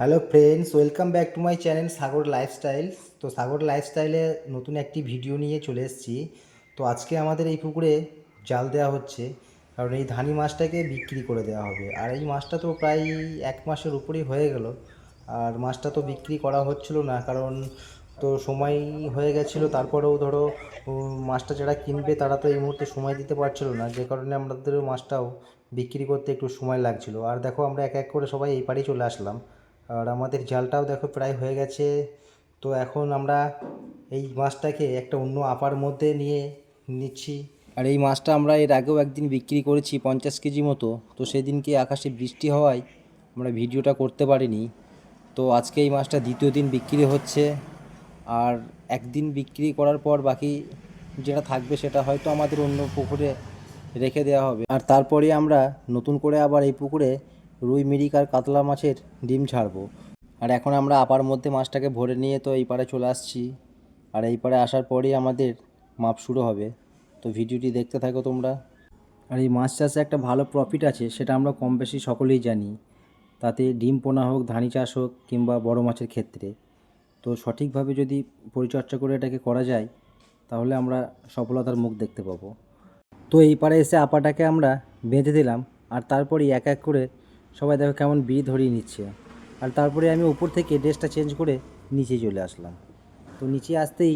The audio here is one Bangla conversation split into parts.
Hello friends, welcome back to my channel Sagar lifestyle. তো সাগর লাইফস্টাইলে নতুন একটি ভিডিও নিয়ে চলে এসেছি। তো আজকে আমাদের এই পুকুরে জাল দেওয়া হচ্ছে, কারণ এই ধানি মাছটাকে বিক্রি করে দেওয়া হবে। আর এই মাছটা তো প্রায় 1 মাসের উপরেই হয়ে গেল, আর মাছটা তো বিক্রি করা হচ্ছিল না, কারণ তো সময় হয়ে গেছিলো। তারপরেও ধরো মাছটা যারা কিনবে তারা তো এই মুহূর্তে সময় দিতে পারছিল না, যে কারণে আমাদের মাছটাও বিক্রি করতে একটু সময় লাগছিলো। আর দেখো, আমরা এক এক করে সবাই এই পাড়েই চলে আসলাম, আর আমাদের জালটাও দেখো প্রায় হয়ে গেছে। তো এখন আমরা এই মাছটাকে একটা অন্য আপার মধ্যে নিয়ে নিচ্ছি। আর এই মাছটা আমরা এর আগেও একদিন বিক্রি করেছি 50 কেজি মতো। তো সেদিনকে আকাশে বৃষ্টি হওয়ায় আমরা ভিডিওটা করতে পারিনি। তো আজকে এই মাছটা দ্বিতীয় দিন বিক্রি হচ্ছে, আর একদিন বিক্রি করার পর বাকি যেটা থাকবে সেটা হয়তো আমাদের অন্য পুকুরে রেখে দেওয়া হবে। আর তারপরে আমরা নতুন করে আবার এই পুকুরে রুই, মিরিক আর কাতলা মাছের ডিম ছাড়বো। আর এখন আমরা আপার মধ্যে মাছটাকে ভরে নিয়ে তো এই পাড়ে চলে আসছি, আর এই পাড়ে আসার পরেই আমাদের মাপ শুরু হবে। তো ভিডিওটি দেখতে থাকো তোমরা। আর এই মাছ চাষে একটা ভালো প্রফিট আছে, সেটা আমরা কম বেশি সকলেই জানি। তাতে ডিম পোনা হোক, ধানি চাষ হোক, কিংবা বড় মাছের ক্ষেত্রে, তো সঠিকভাবে যদি পরিচর্যা করে এটাকে করা যায় তাহলে আমরা সফলতার মুখ দেখতে পাবো। তো এই পাড়ে এসে আপাটাকে আমরা বেঁধে দিলাম, আর তারপরেই এক এক করে সবাই দেখো কেমন বিড়ি ধরিয়ে নিচ্ছে। আর তারপরে আমি উপর থেকে ড্রেসটা চেঞ্জ করে নিচে চলে আসলাম। তো নিচে আসতেই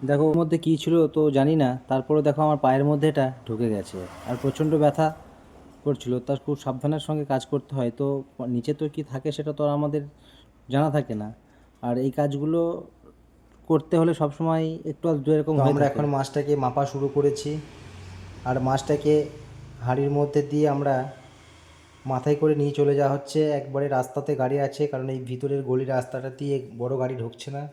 দেখো ওর মধ্যে কী ছিল তো জানি না, তারপরে দেখো আমার পায়ের মধ্যে এটা ঢুকে গেছে আর প্রচণ্ড ব্যথা করছিল। তার খুব সাবধানের সঙ্গে কাজ করতে হয়। তো নিচে তো কী থাকে সেটা তো আর আমাদের জানা থাকে না, আর এই কাজগুলো করতে হলে সবসময় একটু আধটু এরকম হয়। আমরা এখন মাছটাকে মাপা শুরু করেছি, আর মাছটাকে হাঁড়ির মধ্যে দিয়ে আমরা মাথায় করে নিয়ে চলে যাওয়া হচ্ছে। একবারে রাস্তাতে গাড়ি আছে, কারণ এই ভিতরের গলি রাস্তাটা দিয়ে বড় গাড়ি ঢুকছে না,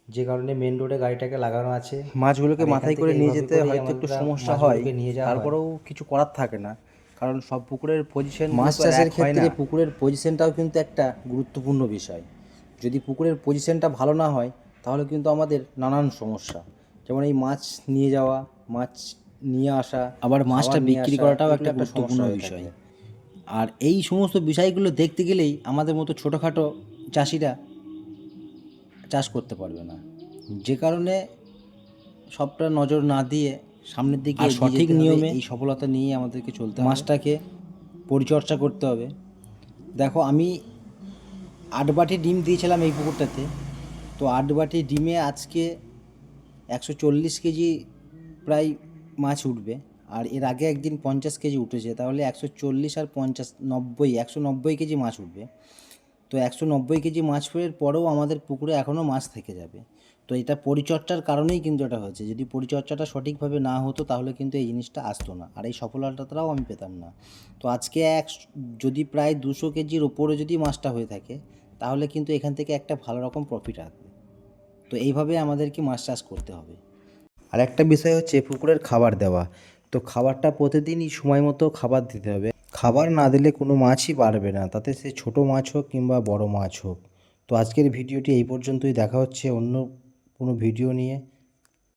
যে কারণে মেন রোডে গাড়িটাকে লাগানো আছে। মাছগুলোকে মাথায় করে নিয়ে যেতে হয়তো একটু সমস্যা হয়, তারপরেও কিছু করার থাকে না, কারণ সব পুকুরের পজিশন, মাছ চাষের ক্ষেত্রে পুকুরের পজিশনটাও কিন্তু একটা গুরুত্বপূর্ণ বিষয়। যদি পুকুরের পজিশনটা ভালো না হয় তাহলে কিন্তু আমাদের নানান সমস্যা, যেমন এই মাছ নিয়ে যাওয়া, মাছ নিয়ে আসা, আবার মাছটা বিক্রি করাটাও একটা গুরুত্বপূর্ণ বিষয়। আর এই সমস্ত বিষয়গুলো দেখতে গেলেই আমাদের মতো ছোটোখাটো চাষিরা চাষ করতে পারবে না, যে কারণে সবটা নজর না দিয়ে সামনের দিকে সঠিক নিয়মে এই সফলতা নিয়ে আমাদেরকে চলতে হবে। মাছটাকে পরিচর্যা করতে হবে। দেখো, আমি 8 বাটি ডিম দিয়েছিলাম এই পুকুরটাতে। তো 8 বাটি ডিমে আজকে 140 কেজি প্রায় মাছ উঠবে। আর এর আগে একদিন 50 কেজি উঠেছে, তাহলে 140 আর 50 90, 190 কেজি মাছ উঠবে। তো 190 কেজি মাছ ফেরার পরেও আমাদের পুকুরে এখনও মাছ থেকে যাবে। তো এটা পরিচর্যার কারণেই কিন্তু এটা হয়েছে। যদি পরিচর্যাটা সঠিকভাবে না হতো তাহলে কিন্তু এই জিনিসটা আসতো না, আর এই সফলতাটাও আমি পেতাম না। তো আজকে যদি প্রায় 200 কেজির ওপরে যদি মাছটা হয়ে থাকে তাহলে কিন্তু এখান থেকে একটা ভালো রকম প্রফিট আসবে। তো এইভাবে আমাদেরকে মাছ চাষ করতে হবে। আর একটা বিষয় হচ্ছে পুকুরের খাবার দেওয়া। তো খাবারটা প্রতিদিনই সময় মতো খাবার দিতে হবে। খাবার না দিলে কোনো মাছই বাড়বে না, তাতে সে ছোটো মাছ হোক কিংবা বড় মাছ হোক। তো আজকের ভিডিওটি এই পর্যন্তই। দেখা হচ্ছে অন্য কোনো ভিডিও নিয়ে।